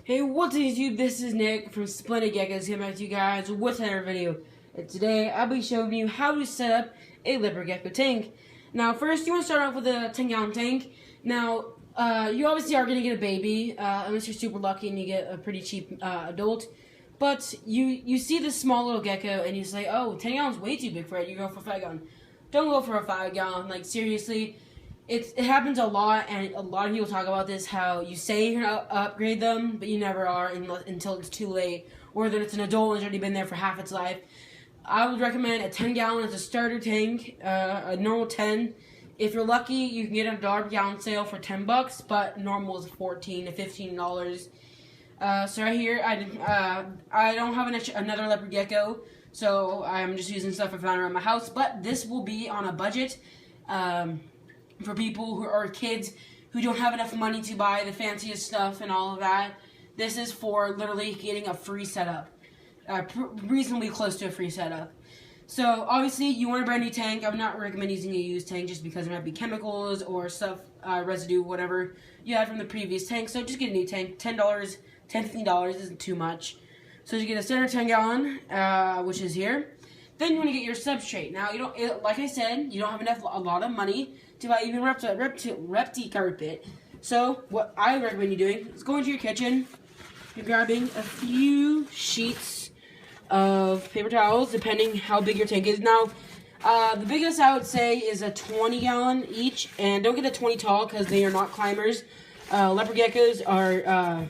Hey, what's up YouTube? This is Nick from Splendid Geckos here back to you guys with another video. And today I'll be showing you how to set up a leopard gecko tank. Now first you want to start off with a 10-gallon tank. Now you obviously are going to get a baby unless you're super lucky and you get a pretty cheap adult. But you see this small little gecko and you say, oh, 10 gallons way too big for it. You go for a 5-gallon. Don't go for a 5-gallon. Like seriously. It happens a lot, and a lot of people talk about this, how you say you're going to upgrade them, but you never are until it's too late, or that it's an adult and it's already been there for half its life. I would recommend a 10-gallon as a starter tank, a normal 10. If you're lucky, you can get a $1 per gallon sale for $10, but normal is $14 to $15. So right here, I don't have another leopard gecko, so I'm just using stuff I found around my house, but this will be on a budget. For people who are kids who don't have enough money to buy the fanciest stuff and all of that, this is for literally getting a free setup, reasonably close to a free setup. So obviously you want a brand new tank. I would not recommend using a used tank just because there might be chemicals or stuff, residue, whatever you had from the previous tank. So just get a new tank. $10, $15 isn't too much. So you get a standard 10-gallon, which is here. Then you want to get your substrate. Now, you don't, like I said, you don't have a lot of money to buy even repti carpet. So, what I recommend you doing is going to your kitchen, you're grabbing a few sheets of paper towels, depending how big your tank is. Now, the biggest I would say is a 20-gallon each, and don't get a 20 tall because they are not climbers. Leopard geckos are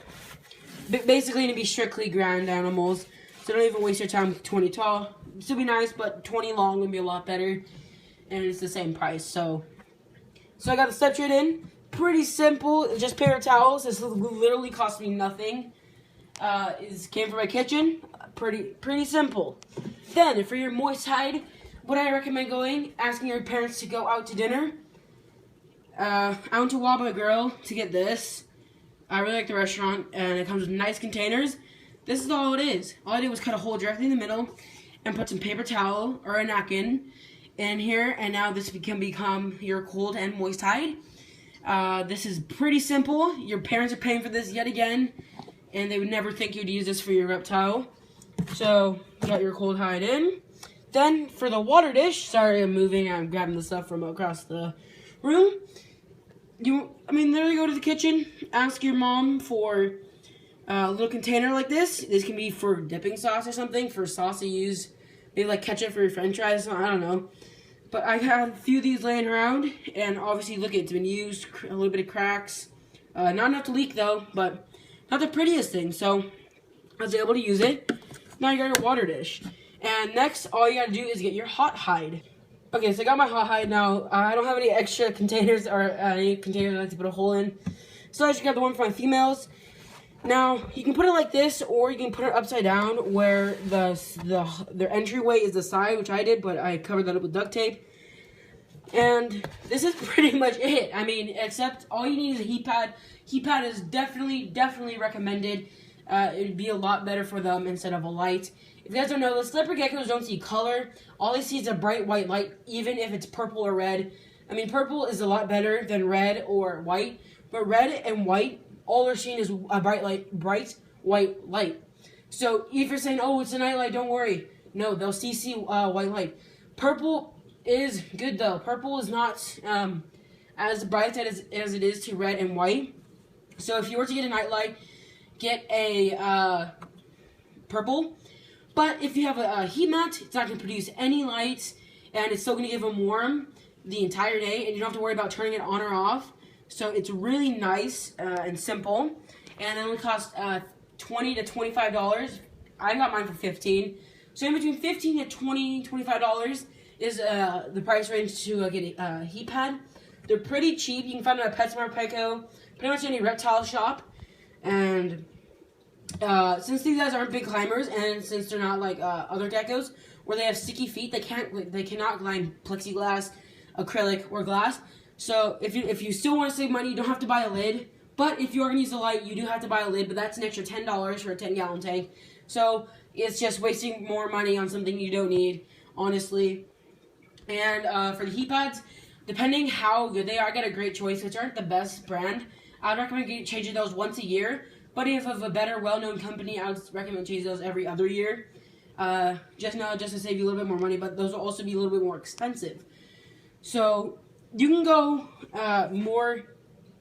basically going to be strictly ground animals, so don't even waste your time with 20 tall. Still be nice, but 20 long would be a lot better, and it's the same price. So I got the substrate in. Pretty simple, just paper towels. This literally cost me nothing. It came from my kitchen. Pretty simple. Then for your moist hide, what I recommend asking your parents to go out to dinner. I went to Waba Grill to get this. I really like the restaurant, and it comes with nice containers. This is all it is. All I did was cut a hole directly in the middle and put some paper towel or a napkin in here, and now this can become your cold and moist hide. This is pretty simple. Your parents are paying for this yet again, and they would never think you'd use this for your reptile. So, you got your cold hide in. Then, for the water dish, sorry I'm moving, I'm grabbing the stuff from across the room. Literally go to the kitchen, ask your mom for a little container like this. This can be for dipping sauce or something, for sauce to use, maybe like ketchup for your french fries, I don't know. But I had a few of these laying around, and obviously look, it's been used, a little bit of cracks. Not enough to leak though, but not the prettiest thing, so I was able to use it. Now you got your water dish. And next, all you gotta do is get your hot hide. Okay, so I got my hot hide now. I don't have any extra containers or any containers I like to put a hole in, so I just got the one for my females. Now, you can put it like this, or you can put it upside down where their entryway is the side, which I did, but I covered that up with duct tape. And this is pretty much it. Except all you need is a heat pad. Heat pad is definitely recommended. It would be a lot better for them instead of a light. If you guys don't know this, leopard geckos don't see color. All they see is a bright white light, even if it's purple or red. Purple is a lot better than red or white, but red and white, all they're seeing is a bright white light. So if you're saying, oh, it's a night light, don't worry. No, they'll see white light. Purple is good though. Purple is not as bright as it is to red and white. So if you were to get a night light, get a purple. But if you have a heat mat, it's not going to produce any lights, and it's still going to give them warm the entire day, and you don't have to worry about turning it on or off. So it's really nice and simple, and it only costs $20 to $25. I got mine for $15. So in between $15 to $25 is the price range to get a heat pad. They're pretty cheap. You can find them at PetSmart, Petco, pretty much any reptile shop. And since these guys aren't big climbers, and since they're not like other geckos where they have sticky feet, they cannot climb plexiglass, acrylic, or glass. So if you still want to save money, you don't have to buy a lid. But if you are going to use a light, you do have to buy a lid. But that's an extra $10 for a 10-gallon tank. So it's just wasting more money on something you don't need, honestly. And for the heat pads, depending how good they are, I got a great choice, which aren't the best brand. I'd recommend changing those once a year. But if of a better, well-known company, I would recommend changing those every other year. Just to save you a little bit more money, but those will also be a little bit more expensive. So you can go more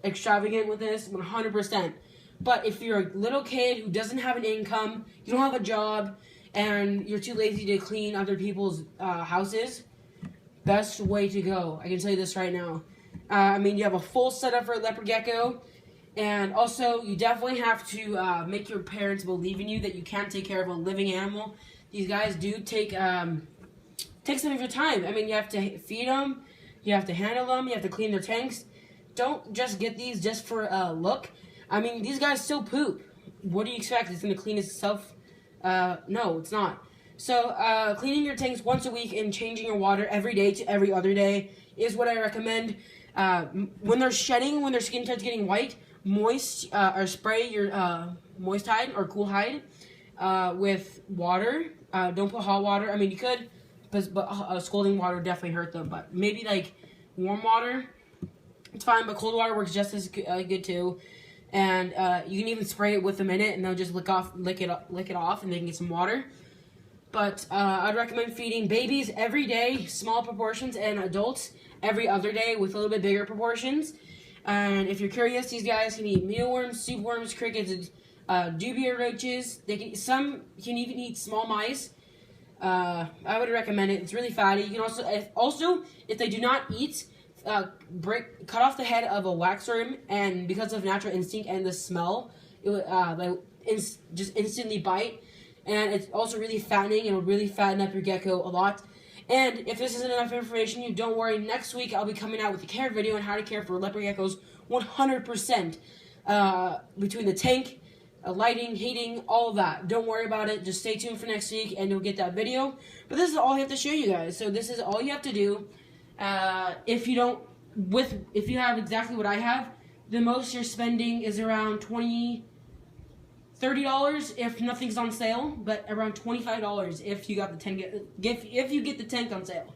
extravagant with this, 100%. But if you're a little kid who doesn't have an income, you don't have a job, and you're too lazy to clean other people's houses, best way to go. I can tell you this right now. I mean, you have a full setup for a leopard gecko, and also you definitely have to make your parents believe in you that you can take care of a living animal. These guys do take some of your time. I mean, you have to feed them, you have to handle them, you have to clean their tanks. Don't just get these just for a look. I mean, these guys still poop. What do you expect? It's going to clean itself? No, it's not. So, cleaning your tanks once a week and changing your water every day to every other day is what I recommend. When they're shedding, when their skin starts getting white, or spray your moist hide or cool hide with water. Don't put hot water. I mean, you could, but scalding water would definitely hurt them. But maybe like warm water, it's fine. But cold water works just as good too. And you can even spray it with them in it, and they'll just lick it off, and they can get some water. But I'd recommend feeding babies every day, small proportions, and adults every other day with a little bit bigger proportions. And if you're curious, these guys can eat mealworms, soup worms, crickets, dubia roaches. Some can even eat small mice. I would recommend it. It's really fatty. You can also if they do not eat, cut off the head of a waxworm, and because of natural instinct and the smell, it would just instantly bite. And it's also really fattening, and it will really fatten up your gecko a lot. And if this isn't enough information, you don't worry. Next week, I'll be coming out with a care video on how to care for leopard geckos 100%. Between the tank, lighting, heating, all of that. Don't worry about it. Just stay tuned for next week, and you'll get that video. But this is all I have to show you guys. So this is all you have to do. If you have exactly what I have, the most you're spending is around $30 if nothing's on sale, but around $25 if you got the tank. If you get the tank on sale,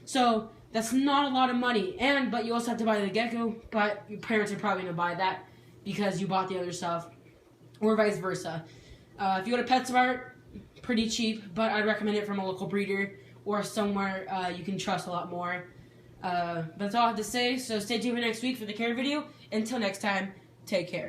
so that's not a lot of money. But you also have to buy the gecko. But your parents are probably gonna buy that because you bought the other stuff, or vice versa. If you go to PetSmart, pretty cheap, but I'd recommend it from a local breeder or somewhere you can trust a lot more. That's all I have to say. So stay tuned for next week for the care video. Until next time, take care.